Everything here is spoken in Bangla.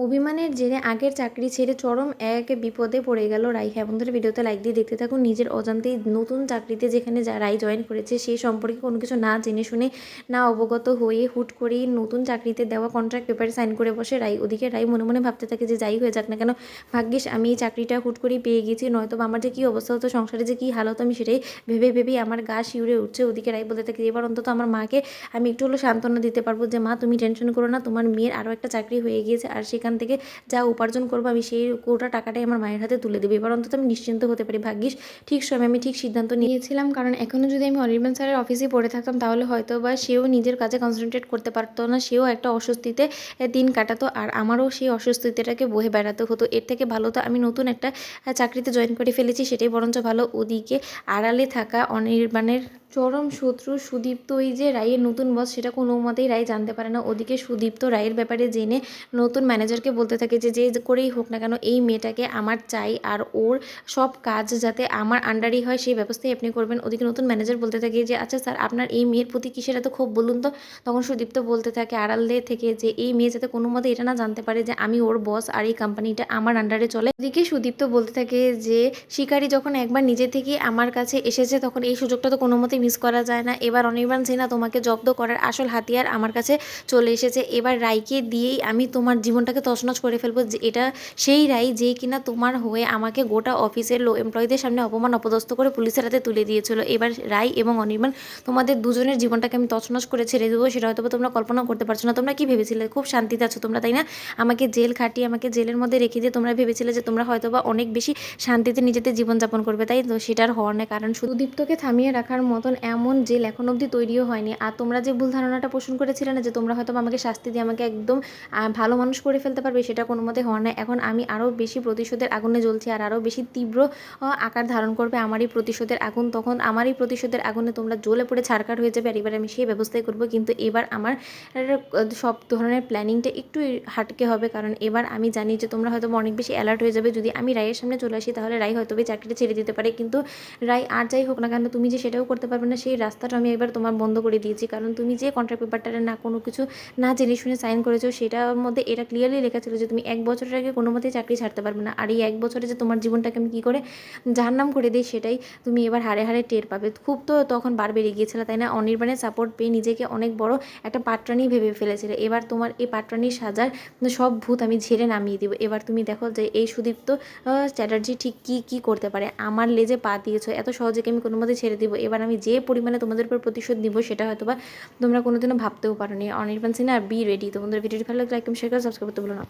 অভিমানের জেরে আগের চাকরি ছেড়ে চরম এক বিপদে পড়ে গেল রাই। হ্যাঁ বন্ধুরা, ভিডিওতে লাইক দিয়ে দেখতে থাকুন। নিজের অজান্তেই নতুন চাকরিতে যেখানে রাই জয়েন করেছে সেই সম্পর্কে কোনো কিছু না জেনে শুনে, না অবগত হয়ে হুট করেই নতুন চাকরিতে দেওয়া কন্ট্রাক্ট পেপারে সাইন করে বসে রাই। ওদিকে রাই মনে মনে ভাবতে থাকে যে যাই হয়ে যাক না কেন, ভাগ্যিস আমি এই চাকরিটা হুট করেই পেয়ে গেছি, নয়তো আমার যে কী অবস্থা হতো, সংসারে যে কী হাল হতো, আমি সেটাই ভেবেই আমার গা শিউরে উঠছে। ওদিকে রাই বলতে থাকে এবার অন্তত আমার মাকে আমি একটু হলেও সান্ত্বনা দিতে পারবো যে মা তুমি টেনশন করো না, তোমার মেয়ের আরও একটা চাকরি হয়ে গিয়েছে, আর সেখান থেকে যা উপার্জন করবো আমি সেই গোটা টাকাটাই আমার মায়ের হাতে তুলে দেবো। এবার অন্তত আমি নিশ্চিন্ত হতে পারি। ভাগ্যিস ঠিক সময় আমি ঠিক সিদ্ধান্ত নিয়েছিলাম, কারণ এখনও যদি আমি অনির্বাণ স্যারের অফিসে পড়ে থাকতাম তাহলে হয়তো বা সেও নিজের কাজে কনসেন্ট্রেট করতে পারতো না, সেও একটা অস্বস্তিতে দিন কাটাতো, আর আমারও সেই অস্বস্তিটাকে বহে বেড়াতে হতো। এর থেকে ভালো তো আমি নতুন একটা চাকরিতে জয়েন করে ফেলেছি, সেটাই বরঞ্চ ভালো। ওদিকে আড়ালে থাকা অনির্বাণের চরম শত্রু সুদীপ্ত, ওই যে রায়ের নতুন বস, সেটা কোনো মতেই রায় জানতে পারে না। ওদিকে সুদীপ্ত রায়ের ব্যাপারে জেনে নতুন ম্যানেজারকে বলতে থাকে যে যে করেই হোক না কেন এই মেয়েটাকে আমার চাই, আর ওর সব কাজ যাতে আমার আন্ডারই হয় সেই ব্যবস্থাই আপনি করবেন। ওদিকে নতুন ম্যানেজার বলতে থাকে যে আচ্ছা স্যার, আপনার এই মেয়ের প্রতি কিসের এত ক্ষোভ বলুন তো। তখন সুদীপ্ত বলতে থাকে আড়ালে থেকে যে এই মেয়ে যাতে কোনো মতে এটা না জানতে পারে যে আমি ওর বস আর এই কোম্পানিটা আমার আন্ডারে চলে। ওদিকে সুদীপ্ত বলতে থাকে যে শিকারি যখন একবার নিজে থেকে আমার কাছে এসেছে তখন এই সুযোগটা তো কোনো মতে মিস করা যায় না। এবার অনির্বাণ সিনহা তোমাকে জব্দ করার আসল হাতিয়ার আমার কাছে চলে এসেছে। এবার রাইকে দিয়েই আমি তোমার জীবনটাকে তছনছ করে ফেলবো। যে এটা সেই রাই যে কিনা তোমার হয়ে আমাকে গোটা অফিসের এমপ্লয়ীদের সামনে অপমান অপদস্থ করে পুলিশের হাতে তুলে দিয়েছিল। এবার রাই এবং অনির্বাণ তোমাদের দুজনের জীবনটাকে আমি তছনছ করে ছেড়ে দেবো, সেটা হয়তো তোমরা কল্পনা করতে পারছো না। তোমরা কি ভেবেছিলে খুব শান্তিতে আছো তোমরা, তাই না? আমাকে জেল খাটিয়ে আমাকে জেলের মধ্যে রেখে দিয়ে তোমরা ভেবেছিলে যে তোমরা হয়তো বা অনেক বেশি শান্তিতে নিজেদের জীবনযাপন করবে, তাই তো? সেটার হওয়ার নেই, কারণ সুদীপ্তকে থামিয়ে রাখার মতন এমন জেল এখন অবধি তৈরিও হয়নি। আর তোমরা যে ভুল ধারণাটা পোষণ করেছিলে না যে তোমরা হয়তো আমাকে শাস্তি দিয়ে আমাকে একদম ভালো মানুষ করে ফেলতে পারবে, সেটা কোনো মতে হওয়ার নয়। এখন আমি আরও বেশি প্রতিশোধের আগুনে জ্বলছি, আর আরও বেশি তীব্র আকার ধারণ করবে আমার এই প্রতিশোধের আগুন। তখন আমার এই প্রতিশোধের আগুনে তোমরা জ্বলে পড়ে ছারখার হয়ে যাবে, আর এবার আমি সেই ব্যবস্থাই করবো। কিন্তু এবার আমার সব ধরনের প্ল্যানিংটা একটু হাটকে হবে, কারণ এবার আমি জানি যে তোমরা হয়তো অনেক বেশি অ্যালার্ট হয়ে যাবে। যদি আমি রায়ের সামনে চলে আসি তাহলে রাই হয়তো চাকরিটা ছেড়ে দিতে পারে, কিন্তু রাই আর যাই হোক না কেন তুমি যে সেটাও করতে পারবে না, সেই রাস্তাটা আমি এবার তোমার বন্ধ করে দিয়েছি। কারণ তুমি যে কন্ট্রাক্ট পেপারটা না কোনো কিছু না জেনে শুনে সাইন করেছো, সেটার মধ্যে এটা ক্লিয়ারলি লেখা ছিল যে তুমি 1 বছরের আগে কোনো মতেই চাকরি ছাড়তে পারবে না। আর এই 1 বছরে যে তোমার জীবনটাকে আমি কী করে জাহান্নাম করে দিই সেটাই তুমি এবার হাড়ে হাড়ে টের পাবে। খুব তো তখন বার বেরিয়ে গিয়েছিল, তাই না? অনির্বাণের সাপোর্ট পেয়ে নিজেকে অনেক বড় একটা পাটরানি ভেবে ফেলেছিলে। এবার তোমার এই পাটরানির সাজার সব ভূত আমি ঝেড়ে নামিয়ে দিব। এবার তুমি দেখো যে এই সুদীপ্ত চ্যাটার্জি ঠিক কী করতে পারে। আমার লেজে পা দিয়েছো, এত সহজে আমি কোনো মতে ছেড়ে দিব। এবার আমি যে পরিমাণে তোমাদের উপর প্রতিশোধ নিব সেটা হয়তো বা তোমরা কোনোদিনও ভাবতেও পারো নি। Anirban Sinha be ready. তোমাদের ভিডিওটি ভালো লাগলে লাইক, কমেন্ট, শেয়ার করে সাবস্ক্রাইব করতে ভুলো না।